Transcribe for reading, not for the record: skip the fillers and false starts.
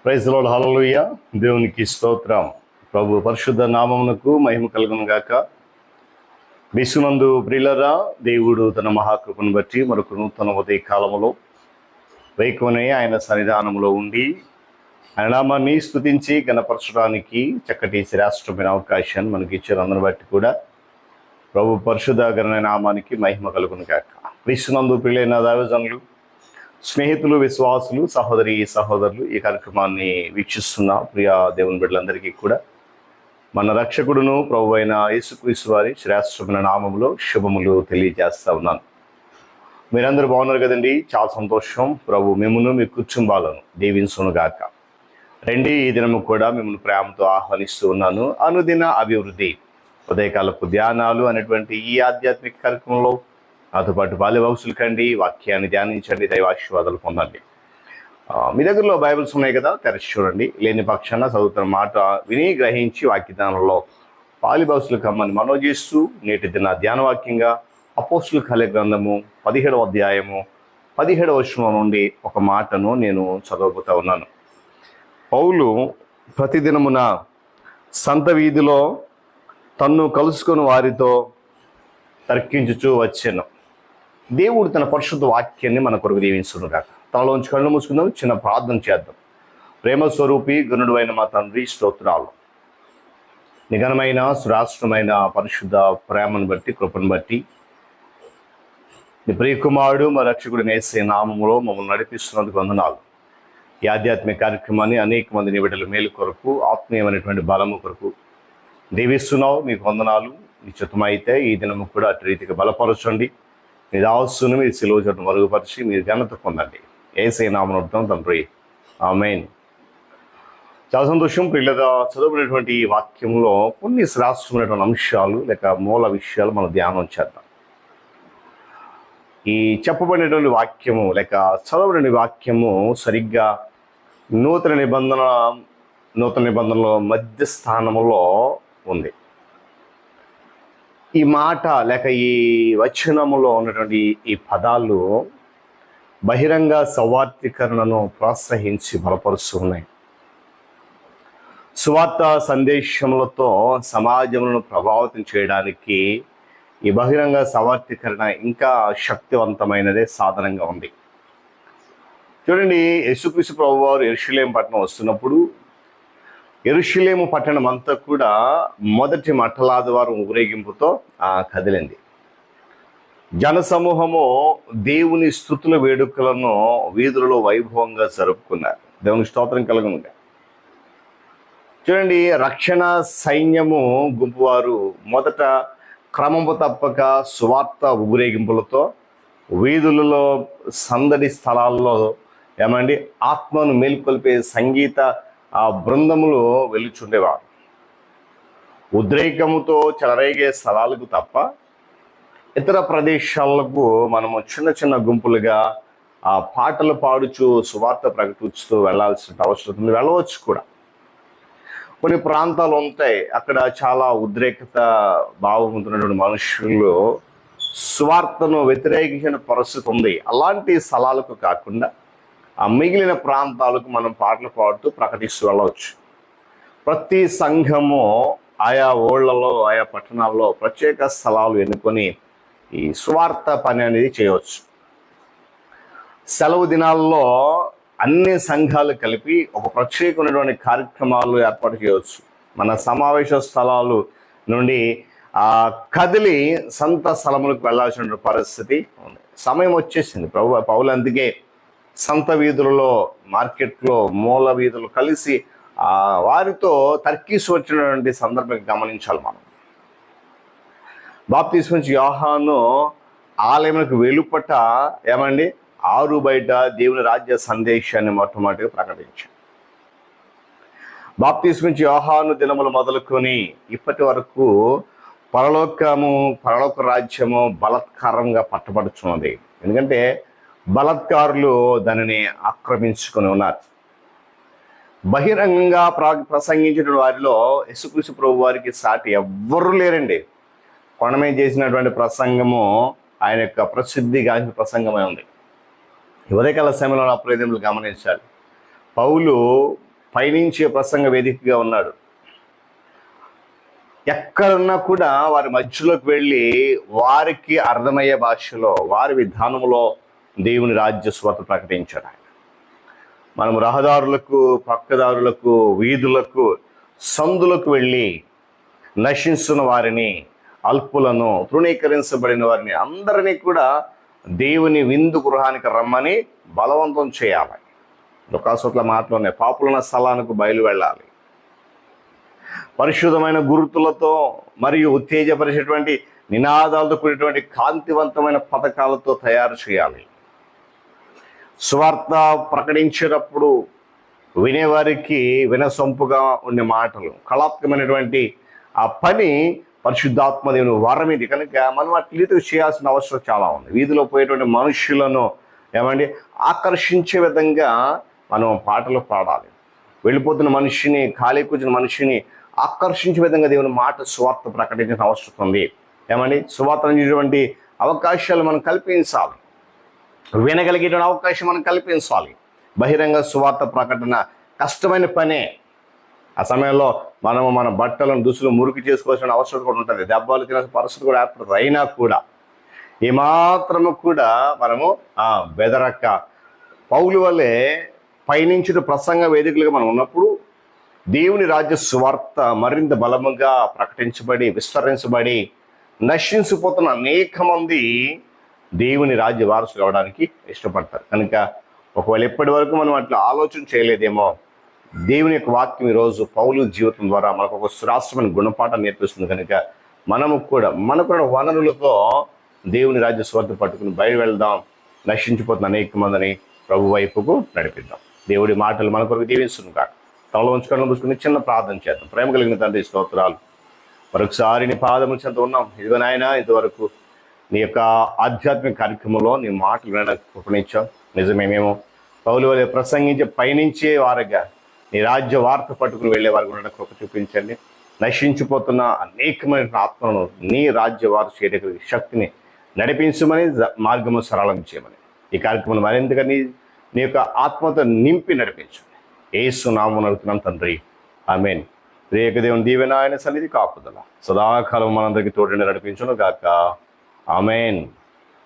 Praise lord, హల్లెలూయా. దేవునికి స్తోత్రం. ప్రభు పరిశుద్ధ నామమునకు మహిమ కలుగును గాక. విశ్వనందు ప్రియులరా, దేవుడు తన మహాకృపను బట్టి మరొక నూతన ఉదయ కాలములో వేకువనే ఆయన సన్నిధానంలో ఉండి ఆయన నామాన్ని స్తుతించి గణపరచడానికి చక్కటి శ్రేష్టమైన అవకాశాన్ని మనకి ఇచ్చారు. అందరిని బట్టి కూడా ప్రభు పరిశుద్ధ గణ నామానికి మహిమ కలుగును గాక. విశ్వనందు ప్రియులైన దైవజనులు, స్నేహితులు, విశ్వాసులు, సహోదరులు ఈ కార్యక్రమాన్ని వీక్షిస్తున్న ప్రియ దేవుని బిడ్డలందరికీ కూడా మన రక్షకుడును ప్రభు అయిన యేసుక్రీస్తు వారి శ్రేష్టమైన నామములో శుభములు తెలియజేస్తా ఉన్నాను. మీరందరూ బాగున్నారు కదండి? చాలా సంతోషం. ప్రభు మిమ్మల్ని మీ కుటుంబాలను దీవించును గాక. రండి, ఈ దినము కూడా మిమ్మల్ని ప్రేమతో ఆహ్వానిస్తూ ఉన్నాను. అనుదిన అభివృద్ధి ఉదయకాలపు ధ్యానాలు అనేటువంటి ఈ ఆధ్యాత్మిక కార్యక్రమంలో నాతో పాటు బాల్యవయసులు కండి, వాక్యాన్ని ధ్యానించండి, దైవాశీర్వాదాలు పొందండి. మీ దగ్గరలో బైబిల్స్ ఉన్నాయి కదా, తెరచి చూడండి. లేని పక్షాన చదువుతున్న మాట విని గ్రహించి వాక్యదానంలో బాల్యవయసులు కమ్మని మనవి చేస్తూ నేటి దిన ధ్యానవాక్యంగా అపోస్తుల కార్య గ్రంథము 17వ అధ్యాయము 17వ వచనం నుండి ఒక మాటను నేను చదవబోతా ఉన్నాను. పౌలు ప్రతిదినమున సంత వీధిలో తన్ను కలుసుకొని వారితో తర్కించుచూ వచ్చాను. దేవుడు తన పరిశుద్ధ వాక్యాన్ని మన కొరకు దీవించును గాక. తనలోంచి కళ్ళు మూసుకుందాం, చిన్న ప్రార్థన చేద్దాం. ప్రేమ స్వరూపి గుణుడు అయిన మా తండ్రి, స్తోత్రాలు. నిఘనమైన సురాష్ట్రమైన పరిశుద్ధ ప్రేమను బట్టి, కృపను బట్టి, నీ ప్రియకుమారుడు మా రక్షకుడు యేసే నామములో మమ్మల్ని నడిపిస్తున్నందుకు వందనాలు. ఈ ఆధ్యాత్మిక కార్యక్రమాన్ని అనేక మంది నీ బిడ్డల మేలు కొరకు, ఆత్మీయమైనటువంటి బలము కొరకు దీవిస్తున్నావు. మీకు వందనాలు. నీ చిత్తమైతే ఈ దినము కూడా అటు రీతిగా బలపరచండి. మీ దాసును మీరు సిలువ చోటు మరుగుపరిచి మీరు ఘనత పొందండి. యేసే నామమున తండ్రి, ఆమేన్. చాలా సంతోషం. పిల్లగా చదువుకునేటువంటి ఈ వాక్యంలో కొన్ని శ్రేష్టమైనటువంటి అంశాలు లేక మూల విషయాలు మనం ధ్యానం చేద్దాం. ఈ చెప్పబడినటువంటి వాక్యము లేక చదవబడిన వాక్యము సరిగ్గా నూతన నిబంధనలో మధ్య స్థానంలో ఉంది. ఈ మాట లేక ఈ వచనములో ఉన్నటువంటి ఈ పదాలు బహిరంగ సవార్థీకరణను ప్రోత్సహించి బలపరుస్తున్నాయి. సువార్త సందేశములతో సమాజములను ప్రభావితం చేయడానికి ఈ బహిరంగ సవార్థీకరణ ఇంకా శక్తివంతమైనదే సాధనంగా ఉంది. చూడండి, యేసుక్రీస్తు ప్రభువారు యెరూషలేము పట్టణం వస్తున్నప్పుడు యెరూషలేము పట్టణం అంతా కూడా మొదటి మట్టలాదివారం ఊరేగింపుతో కదిలింది. జనసమూహము దేవుని స్తుతుల వేడుకలను వీధులలో వైభవంగా జరుపుకున్నారు. దేవుని స్తోత్రం కలుగునుగా. చూడండి, రక్షణ సైన్యము గుంపు వారు మొదట క్రమము తప్పక సువార్త ఊరేగింపులతో వీధులలో సందడి స్థలాల్లో ఆత్మను మేల్కొల్పే సంగీత బృందములు వెలుచుండేవారు. ఉద్రేకముతో చెలరేగే స్థలాలకు తప్ప ఇతర ప్రదేశాలకు మనము చిన్న చిన్న గుంపులుగా పాటలు పాడుచు సువార్త ప్రకటిస్తూ వెళ్ళాల్సిన అవసరం ఉంది. వెళ్ళవచ్చు కూడా. కొన్ని ప్రాంతాలు ఉంటాయి, అక్కడ చాలా ఉద్రేకత భావం ఉంటున్నటువంటి మనుషులు సువార్తను వ్యతిరేకించిన పరిస్థితి ఉంది. అలాంటి స్థలాలకు కాకుండా మిగిలిన ప్రాంతాలకు మనం పాటలు పాడుతూ ప్రకటిస్తూ వెళ్ళవచ్చు. ప్రతి సంఘము ఆయా ఊళ్ళలో, ఆయా పట్టణాల్లో ప్రత్యేక స్థలాలు ఎన్నుకొని ఈ సువార్త పని అనేది చేయవచ్చు. సెలవు దినాల్లో అన్ని సంఘాలు కలిపి ఒక ప్రత్యేకమైనటువంటి కార్యక్రమాలు ఏర్పాటు చేయవచ్చు. మన సమావేశ స్థలాలు నుండి కదిలి సంత స్థలములకు వెళ్ళాల్సిన పరిస్థితి ఉంది. సమయం వచ్చేసింది. పౌలు అందుకే సంత వీధులలో, మార్కెట్లో, మూల వీధులు కలిసి వారితో తర్కీసు వచ్చినటువంటి సందర్భం గమనించాలి. మనం బాప్తిస్మా యోహాను ఆలయములకు వెలుపట ఆరు బయట దేవుని రాజ్య సందేశాన్ని మొట్టమొదటిగా ప్రకటించాడు. బాప్తిస్మా యోహాను దినములు మొదలుకొని ఇప్పటి వరకు పరలోక రాజ్యము బలత్కారంగా పట్టబడుచున్నది. ఎందుకంటే బలత్కారులు దానిని ఆక్రమించుకొని ఉన్నారు. బహిరంగంగా ప్రసంగించిన వారిలో యేసుక్రీస్తు ప్రభు వారికి సాటి ఎవ్వరూ లేరండి. కొండ మీద చేసినటువంటి ప్రసంగము ఆయన యొక్క ప్రసిద్ధిగాంచిన ప్రసంగమై ఉంది. ఉదయకాల సమయంలో అప్రయోజనలు గమనించాలి. పౌలు పయనించే ప్రసంగ వేదికగా ఉన్నాడు. ఎక్కడున్నా కూడా వారి మధ్యలోకి వెళ్ళి వారికి అర్థమయ్యే భాషలో, వారి విధానంలో దేవుని రాజ్య స్వార్థ ప్రకటించాడు ఆయన. మనం రహదారులకు, పక్కదారులకు, వీధులకు, సందులకు వెళ్ళి నశిస్తున్న వారిని, అల్పులను, తృణీకరించబడిన వారిని అందరినీ కూడా దేవుని విందు గృహానికి రమ్మని బలవంతం చేయాలి. లోకాసుల మాటలోనే పాపులున్న స్థలానికి బయలు వెళ్ళాలి. పరిశుద్ధమైన గుర్తులతో మరియు ఉత్తేజపరిచేటువంటి నినాదాలతో కూడినటువంటి కాంతివంతమైన పథకాలతో తయారు చేయాలి. సువార్త ప్రకటించేటప్పుడు వినేవారికి వినసొంపుగా ఉండే మాటలు, కళాత్మకమైనటువంటి ఆ పని పరిశుద్ధాత్మ దేవుని వరం ఇది. కనుక మనం అట్లీతో చేయాల్సిన అవసరం చాలా ఉంది. వీధిలో పోయేటువంటి మనుషులను ఆకర్షించే విధంగా మనం పాటలు పాడాలి. వెళ్ళిపోతున్న మనిషిని, ఖాళీ కూర్చున్న మనిషిని ఆకర్షించే విధంగా దేవుని మాట సువార్త ప్రకటించిన అవసరం ఉంది. సువార్త అనేటువంటి అవకాశాలు మనం కల్పించాలి. వినగలిగేటువంటి అవకాశం మనం కల్పించాలి. బహిరంగ సువార్త ప్రకటన కష్టమైన పనే. ఆ సమయంలో మనము మన బట్టలను, దుస్తులు మురికి చేసుకోవాల్సిన అవసరం కూడా ఉంటుంది. దెబ్బలు తినాల్సిన పరిస్థితి కూడా ఏర్పడుతుంది. అయినా కూడా ఏమాత్రము కూడా మనము బెదరక్క పౌలు వల్లే పయనించిన ప్రసంగ వేదికలుగా మనం ఉన్నప్పుడు దేవుని రాజ్య సువార్త మరింత బలముగా ప్రకటించబడి, విస్తరించబడి, నశించిపోతున్న అనేక మంది దేవుని రాజ్య వారసులు అవడానికి ఇష్టపడతారు. కనుక ఒకవేళ ఎప్పటి వరకు మనం అట్లా ఆలోచన చేయలేదేమో, దేవుని యొక్క వాక్యం ఈరోజు పౌలు జీవితం ద్వారా మనకు ఒక శ్రేష్టమైన గుణపాఠం నేర్పిస్తుంది. కనుక మనకు వనరులతో దేవుని రాజ్య స్వార్థ పట్టుకుని బయలు వెళ్దాం. నశించిపోతున్న అనేక మందిని ప్రభు వైపుకు నడిపిద్దాం. దేవుడి మాటలు మన కొరకు దీవిస్తుంది కాక తమలో ఉంచుకొని పుచ్చుకుని చిన్న ప్రార్థన చేద్దాం. ప్రేమ కలిగిన తండ్రి, స్తోత్రాలు. మరొకసారి నీ పాదముల చెంత ఉన్నాం. ఇదిగో నాయన, ఇంతవరకు నీ యొక్క ఆధ్యాత్మిక కార్యక్రమంలో నీ మాటలు వినడానికి కృపణించాం. నిజమే, మేము పౌలు వలె ప్రసంగించే పయనించే వారుగా నీ రాజ్య వార్త పట్టుకుని వెళ్ళే వారికి ఉన్న కృప చూపించండి. నశించిపోతున్న అనేకమైన ఆత్మలను నీ రాజ్య వార్త చేయడానికి శక్తిని నడిపించమని, మార్గము సరళం చేయమని, ఈ కార్యక్రమం మరింతగా నీ యొక్క ఆత్మతో నింపి నడిపించండి. యేసు నామమున అడుగుతున్నాం తండ్రి, ఆమేన్. ప్రియక దేవుని దీవెన, ఆయన సన్నిధి కాపుదల సదాకాలం మనందరికీ తోడుండి నడిపించును గాక. ఆమేన్.